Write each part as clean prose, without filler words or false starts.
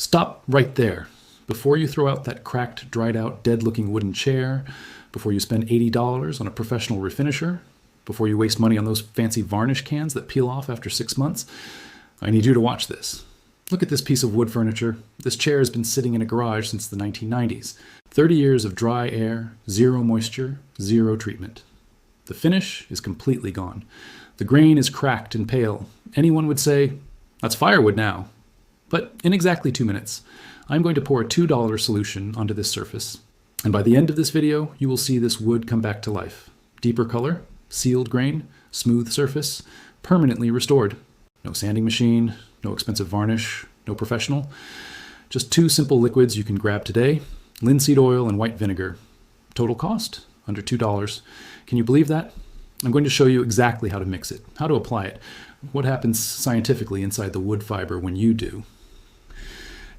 Stop right there. Before you throw out that cracked, dried out, dead-looking wooden chair, before you spend $80 on a professional refinisher, before you waste money on those fancy varnish cans that peel off after 6 months, I need you to watch this. Look at this piece of wood furniture. This chair has been sitting in a garage since the 1990s. 30 years of dry air, zero moisture, zero treatment. The finish is completely gone. The grain is cracked and pale. Anyone would say, that's firewood now. But in exactly 2 minutes, I'm going to pour a $2 solution onto this surface. And by the end of this video, you will see this wood come back to life. Deeper color, sealed grain, smooth surface, permanently restored. No sanding machine, no expensive varnish, no professional. Just 2 simple liquids you can grab today, linseed oil and white vinegar. Total cost, under $2. Can you believe that? I'm going to show you exactly how to mix it, how to apply it, what happens scientifically inside the wood fiber when you do,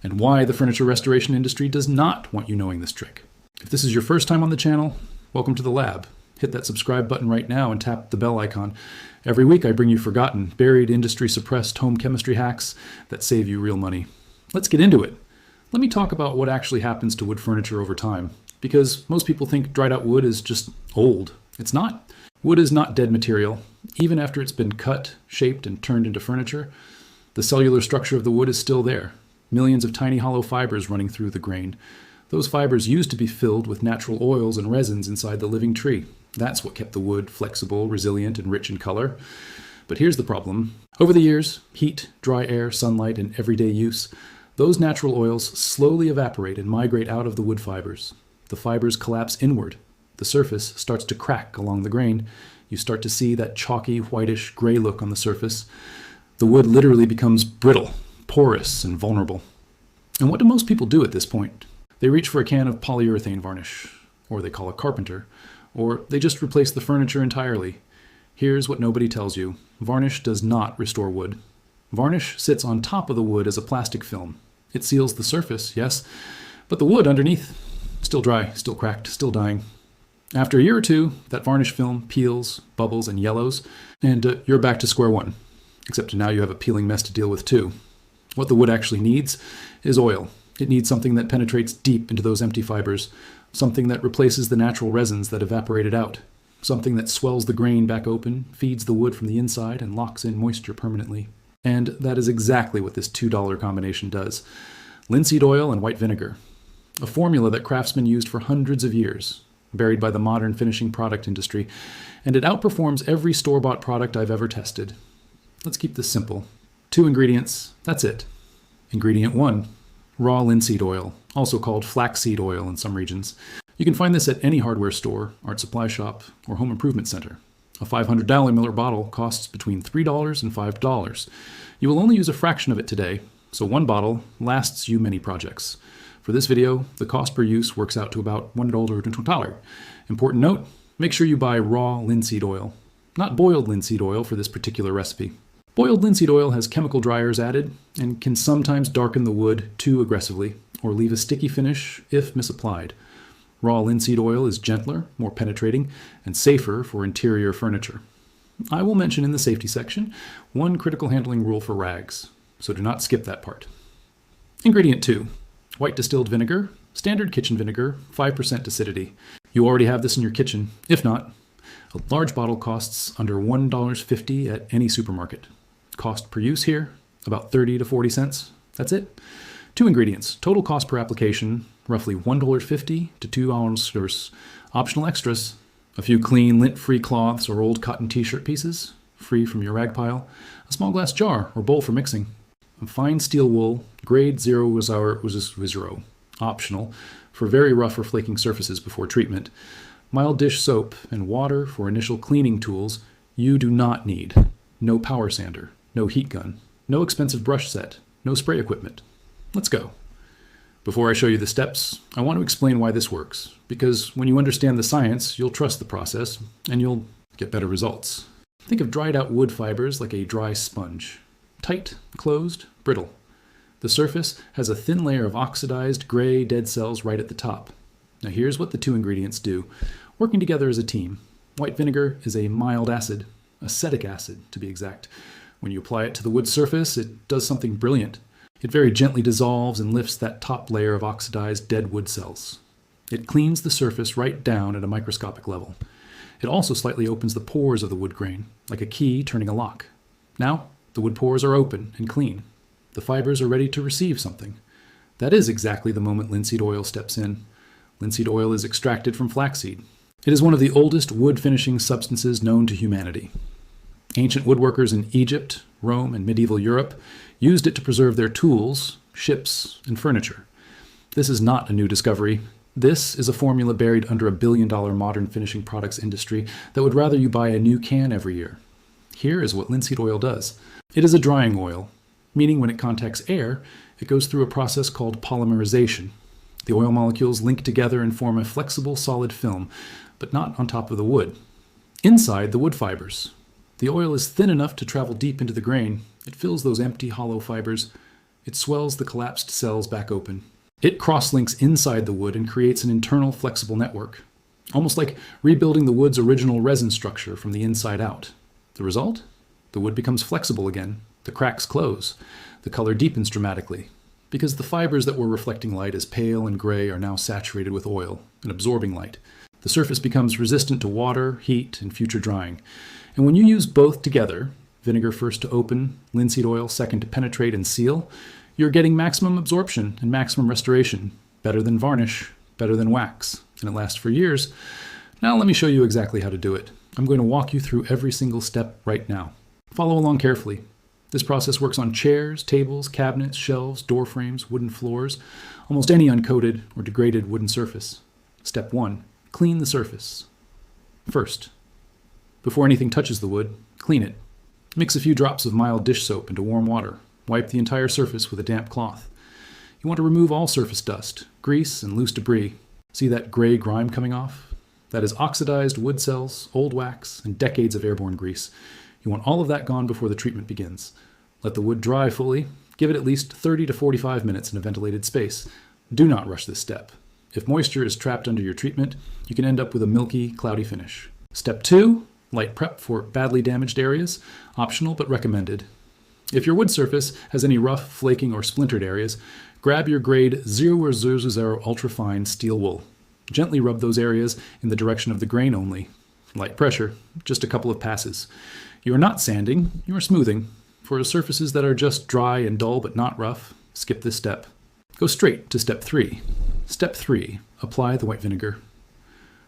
and why the furniture restoration industry does not want you knowing this trick. If this is your first time on the channel, welcome to the lab. Hit that subscribe button right now and tap the bell icon. Every week I bring you forgotten, buried, industry-suppressed home chemistry hacks that save you real money. Let's get into it. Let me talk about what actually happens to wood furniture over time, because most people think dried out wood is just old. It's not. Wood is not dead material. Even after it's been cut, shaped, and turned into furniture, the cellular structure of the wood is still there. Millions of tiny hollow fibers running through the grain. Those fibers used to be filled with natural oils and resins inside the living tree. That's what kept the wood flexible, resilient, and rich in color. But here's the problem. Over the years, heat, dry air, sunlight, and everyday use, those natural oils slowly evaporate and migrate out of the wood fibers. The fibers collapse inward. The surface starts to crack along the grain. You start to see that chalky, whitish, gray look on the surface. The wood literally becomes brittle, porous, and vulnerable. And what do most people do at this point? They reach for a can of polyurethane varnish, or they call a carpenter, or they just replace the furniture entirely. Here's what nobody tells you. Varnish does not restore wood. Varnish sits on top of the wood as a plastic film. It seals the surface, yes, but the wood underneath, still dry, still cracked, still dying. After a year or two, that varnish film peels, bubbles, and yellows, and you're back to square one. Except now you have a peeling mess to deal with too. What the wood actually needs is oil. It needs something that penetrates deep into those empty fibers, something that replaces the natural resins that evaporated out, something that swells the grain back open, feeds the wood from the inside, and locks in moisture permanently. And that is exactly what this $2 combination does. Linseed oil and white vinegar, a formula that craftsmen used for hundreds of years, buried by the modern finishing product industry, and it outperforms every store-bought product I've ever tested. Let's keep this simple. 2 ingredients, that's it. Ingredient 1, raw linseed oil, also called flaxseed oil in some regions. You can find this at any hardware store, art supply shop, or home improvement center. A $500 Miller bottle costs between $3 and $5. You will only use a fraction of it today, so 1 bottle lasts you many projects. For this video, the cost per use works out to about $1.20. Important note, make sure you buy raw linseed oil, not boiled linseed oil for this particular recipe. Boiled linseed oil has chemical dryers added and can sometimes darken the wood too aggressively or leave a sticky finish if misapplied. Raw linseed oil is gentler, more penetrating, and safer for interior furniture. I will mention in the safety section 1 critical handling rule for rags, so do not skip that part. Ingredient 2, white distilled vinegar, standard kitchen vinegar, 5% acidity. You already have this in your kitchen. If not, a large bottle costs under $1.50 at any supermarket. Cost per use here, about 30 to 40 cents. That's it. 2 ingredients. Total cost per application, roughly $1.50 to $2. Optional extras, a few clean, lint-free cloths or old cotton t-shirt pieces, free from your rag pile, a small glass jar or bowl for mixing, a fine steel wool, grade 0 optional, for very rough or flaking surfaces before treatment, mild dish soap, and water for initial cleaning tools you do not need. No power sander, no heat gun, no expensive brush set, no spray equipment. Let's go. Before I show you the steps, I want to explain why this works, because when you understand the science, you'll trust the process, and you'll get better results. Think of dried out wood fibers like a dry sponge. Tight, closed, brittle. The surface has a thin layer of oxidized, gray, dead cells right at the top. Now here's what the 2 ingredients do, working together as a team. White vinegar is a mild acid, acetic acid to be exact. When you apply it to the wood surface, it does something brilliant. It very gently dissolves and lifts that top layer of oxidized dead wood cells. It cleans the surface right down at a microscopic level. It also slightly opens the pores of the wood grain, like a key turning a lock. Now, the wood pores are open and clean. The fibers are ready to receive something. That is exactly the moment linseed oil steps in. Linseed oil is extracted from flaxseed. It is one of the oldest wood finishing substances known to humanity. Ancient woodworkers in Egypt, Rome, and medieval Europe used it to preserve their tools, ships, and furniture. This is not a new discovery. This is a formula buried under $1 billion modern finishing products industry that would rather you buy a new can every year. Here is what linseed oil does. It is a drying oil, meaning when it contacts air, it goes through a process called polymerization. The oil molecules link together and form a flexible solid film, but not on top of the wood. Inside the wood fibers, the oil is thin enough to travel deep into the grain. It fills those empty, hollow fibers. It swells the collapsed cells back open. It cross-links inside the wood and creates an internal flexible network, almost like rebuilding the wood's original resin structure from the inside out. The result? The wood becomes flexible again. The cracks close. The color deepens dramatically, because the fibers that were reflecting light as pale and gray are now saturated with oil and absorbing light. The surface becomes resistant to water, heat, and future drying. And when you use both together, vinegar first to open, linseed oil second to penetrate and seal, you're getting maximum absorption and maximum restoration. Better than varnish, better than wax, and it lasts for years. Now let me show you exactly how to do it. I'm going to walk you through every single step right now. Follow along carefully. This process works on chairs, tables, cabinets, shelves, door frames, wooden floors, almost any uncoated or degraded wooden surface. Step 1. Clean the surface. First, before anything touches the wood, clean it. Mix a few drops of mild dish soap into warm water. Wipe the entire surface with a damp cloth. You want to remove all surface dust, grease, and loose debris. See that gray grime coming off? That is oxidized wood cells, old wax, and decades of airborne grease. You want all of that gone before the treatment begins. Let the wood dry fully. Give it at least 30 to 45 minutes in a ventilated space. Do not rush this step. If moisture is trapped under your treatment, you can end up with a milky, cloudy finish. Step 2, light prep for badly damaged areas. Optional but recommended. If your wood surface has any rough, flaking, or splintered areas, grab your grade 000 ultrafine steel wool. Gently rub those areas in the direction of the grain only. Light pressure, just a couple of passes. You are not sanding, you are smoothing. For surfaces that are just dry and dull but not rough, skip this step. Go straight to step 3. Step 3, apply the white vinegar.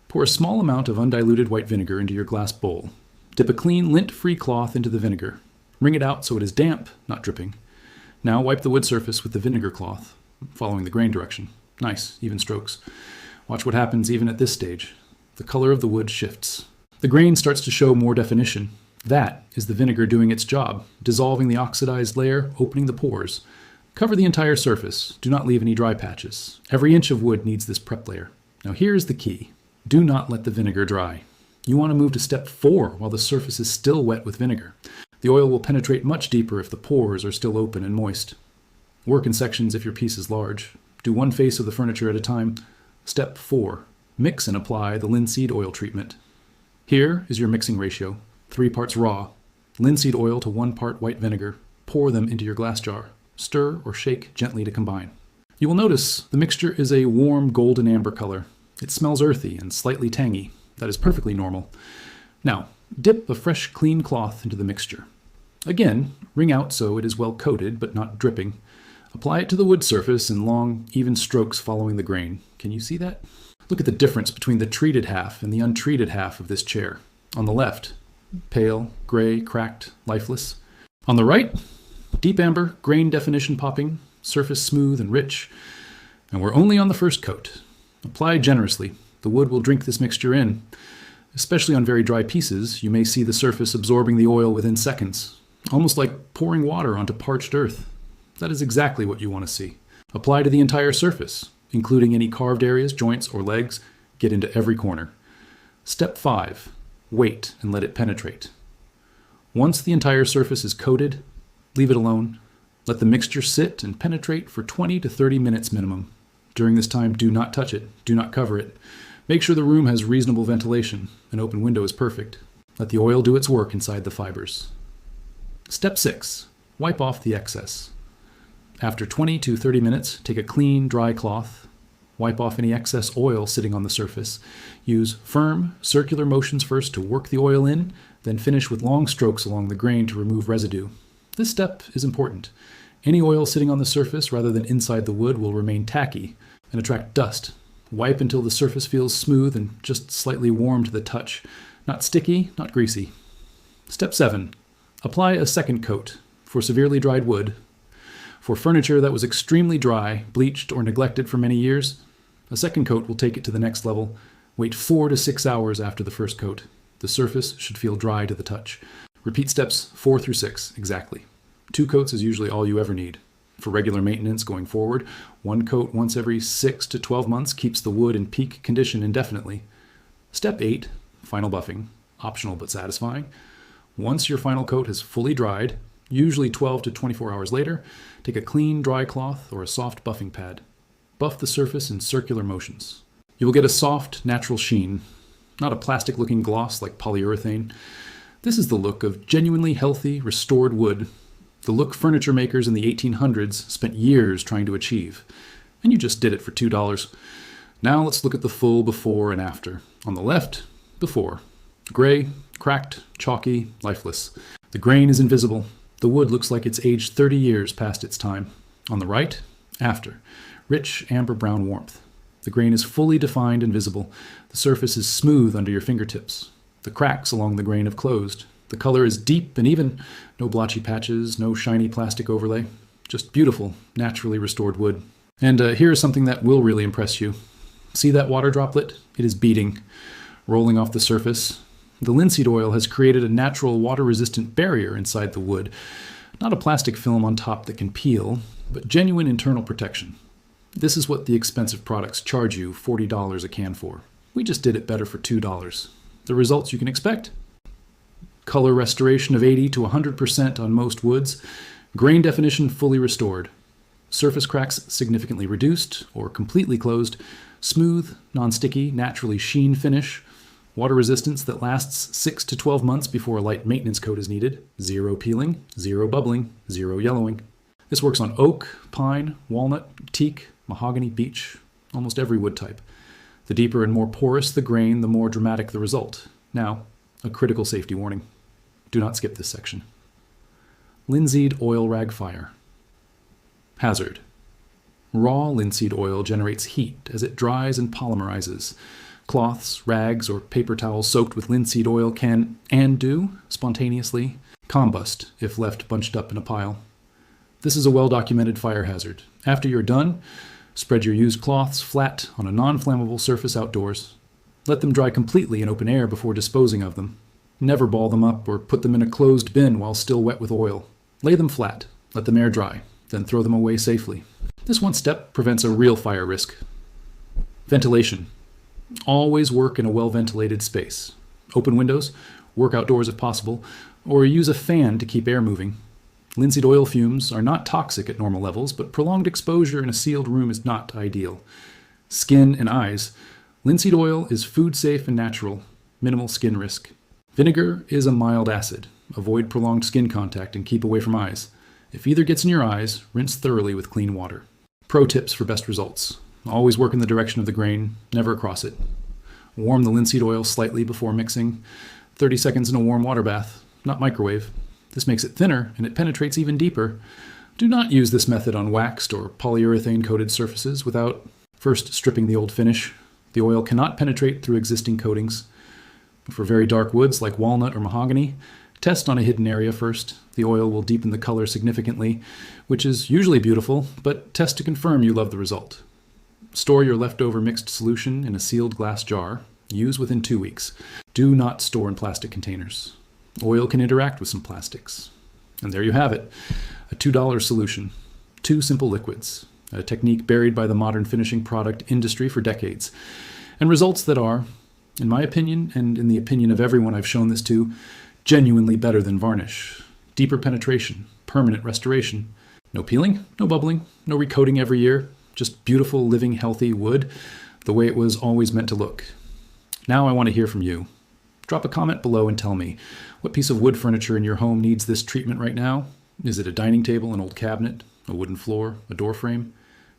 Pour a small amount of undiluted white vinegar into your glass bowl. Dip a clean, lint-free cloth into the vinegar. Wring it out so it is damp, not dripping. Now wipe the wood surface with the vinegar cloth, following the grain direction. Nice, even strokes. Watch what happens even at this stage. The color of the wood shifts. The grain starts to show more definition. That is the vinegar doing its job, dissolving the oxidized layer, opening the pores. Cover the entire surface. Do not leave any dry patches. Every inch of wood needs this prep layer. Now here's the key. Do not let the vinegar dry. You want to move to step 4 while the surface is still wet with vinegar. The oil will penetrate much deeper if the pores are still open and moist. Work in sections if your piece is large. Do one face of the furniture at a time. Step 4. Mix and apply the linseed oil treatment. Here is your mixing ratio. 3 parts raw. Linseed oil to 1 part white vinegar. Pour them into your glass jar. Stir or shake gently to combine. You will notice the mixture is a warm golden amber color. It smells earthy and slightly tangy. That is perfectly normal. Now, dip a fresh clean cloth into the mixture. Again, wring out so it is well coated but not dripping. Apply it to the wood surface in long, even strokes following the grain. Can you see that? Look at the difference between the treated half and the untreated half of this chair. On the left, pale, gray, cracked, lifeless. On the right, deep amber, grain definition popping, surface smooth and rich. And we're only on the first coat. Apply generously. The wood will drink this mixture in. Especially on very dry pieces, you may see the surface absorbing the oil within seconds, almost like pouring water onto parched earth. That is exactly what you want to see. Apply to the entire surface, including any carved areas, joints, or legs. Get into every corner. Step 5. Wait and let it penetrate. Once the entire surface is coated, leave it alone. Let the mixture sit and penetrate for 20 to 30 minutes minimum. During this time, do not touch it. Do not cover it. Make sure the room has reasonable ventilation. An open window is perfect. Let the oil do its work inside the fibers. Step 6. Wipe off the excess. After 20 to 30 minutes, take a clean, dry cloth, wipe off any excess oil sitting on the surface. Use firm, circular motions first to work the oil in, then finish with long strokes along the grain to remove residue. This step is important. Any oil sitting on the surface rather than inside the wood will remain tacky and attract dust. Wipe until the surface feels smooth and just slightly warm to the touch. Not sticky, not greasy. Step 7. Apply a second coat for severely dried wood. For furniture that was extremely dry, bleached, or neglected for many years, a second coat will take it to the next level. Wait 4 to 6 hours after the first coat. The surface should feel dry to the touch. Repeat steps 4 through 6 exactly. 2 coats is usually all you ever need. For regular maintenance going forward, 1 coat once every 6 to 12 months keeps the wood in peak condition indefinitely. Step 8, final buffing, optional but satisfying. Once your final coat has fully dried, usually 12 to 24 hours later, take a clean dry cloth or a soft buffing pad. Buff the surface in circular motions. You will get a soft, natural sheen, not a plastic-looking gloss like polyurethane. This is the look of genuinely healthy, restored wood, the look furniture makers in the 1800s spent years trying to achieve. And you just did it for $2. Now let's look at the full before and after. On the left, before. Gray, cracked, chalky, lifeless. The grain is invisible. The wood looks like it's aged 30 years past its time. On the right, after. Rich amber brown warmth. The grain is fully defined and visible. The surface is smooth under your fingertips. The cracks along the grain have closed. The color is deep and even. No blotchy patches, no shiny plastic overlay. Just beautiful, naturally restored wood. And here is something that will really impress you. See that water droplet? It is beating, rolling off the surface. The linseed oil has created a natural water-resistant barrier inside the wood. Not a plastic film on top that can peel, but genuine internal protection. This is what the expensive products charge you $40 a can for. We just did it better for $2. The results you can expect? Color restoration of 80 to 100% on most woods. Grain definition fully restored. Surface cracks significantly reduced or completely closed. Smooth, non-sticky, naturally sheen finish. Water resistance that lasts 6 to 12 months before a light maintenance coat is needed. Zero peeling, zero bubbling, zero yellowing. This works on oak, pine, walnut, teak, mahogany, beech, almost every wood type. The deeper and more porous the grain, the more dramatic the result. Now, a critical safety warning. Do not skip this section. Linseed oil rag fire. Hazard. Raw linseed oil generates heat as it dries and polymerizes. Cloths, rags, or paper towels soaked with linseed oil can, and do, spontaneously, combust if left bunched up in a pile. This is a well-documented fire hazard. After you're done, spread your used cloths flat on a non-flammable surface outdoors. Let them dry completely in open air before disposing of them. Never ball them up or put them in a closed bin while still wet with oil. Lay them flat, let them air dry, then throw them away safely. This one step prevents a real fire risk. Ventilation. Always work in a well-ventilated space. Open windows, work outdoors if possible, or use a fan to keep air moving. Linseed oil fumes are not toxic at normal levels, but prolonged exposure in a sealed room is not ideal. Skin and eyes. Linseed oil is food safe and natural, minimal skin risk. Vinegar is a mild acid. Avoid prolonged skin contact and keep away from eyes. If either gets in your eyes, rinse thoroughly with clean water. Pro tips for best results. Always work in the direction of the grain, never across it. Warm the linseed oil slightly before mixing. 30 seconds in a warm water bath, not microwave. This makes it thinner and it penetrates even deeper. Do not use this method on waxed or polyurethane-coated surfaces without first stripping the old finish. The oil cannot penetrate through existing coatings. For very dark woods like walnut or mahogany, test on a hidden area first. The oil will deepen the color significantly, which is usually beautiful, but test to confirm you love the result. Store your leftover mixed solution in a sealed glass jar. Use within 2 weeks. Do not store in plastic containers. Oil can interact with some plastics. And there you have it, a $2 solution. 2 simple liquids, a technique buried by the modern finishing product industry for decades, and results that are, in my opinion, and in the opinion of everyone I've shown this to, genuinely better than varnish. Deeper penetration, permanent restoration. No peeling, no bubbling, no recoating every year, just beautiful, living, healthy wood, the way it was always meant to look. Now I want to hear from you. Drop a comment below and tell me, what piece of wood furniture in your home needs this treatment right now? Is it a dining table, an old cabinet, A wooden floor? A door frame?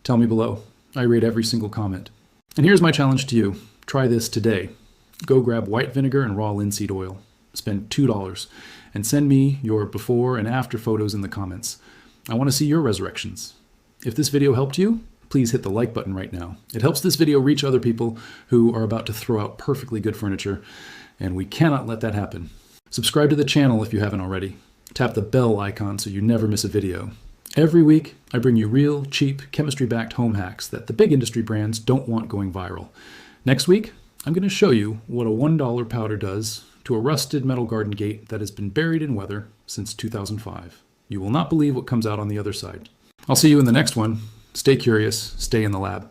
Tell me below. I rate every single comment. And here's my challenge to you. Try this today. Go grab white vinegar and raw linseed oil. Spend $2 and send me your before and after photos in the comments. I want to see your resurrections. If this video helped you, please hit the like button right now. It helps this video reach other people who are about to throw out perfectly good furniture, and we cannot let that happen. Subscribe to the channel if you haven't already. Tap the bell icon so you never miss a video. Every week, I bring you real, cheap, chemistry-backed home hacks that the big industry brands don't want going viral. Next week, I'm going to show you what a $1 powder does to a rusted metal garden gate that has been buried in weather since 2005. You will not believe what comes out on the other side. I'll see you in the next one. Stay curious, stay in the lab.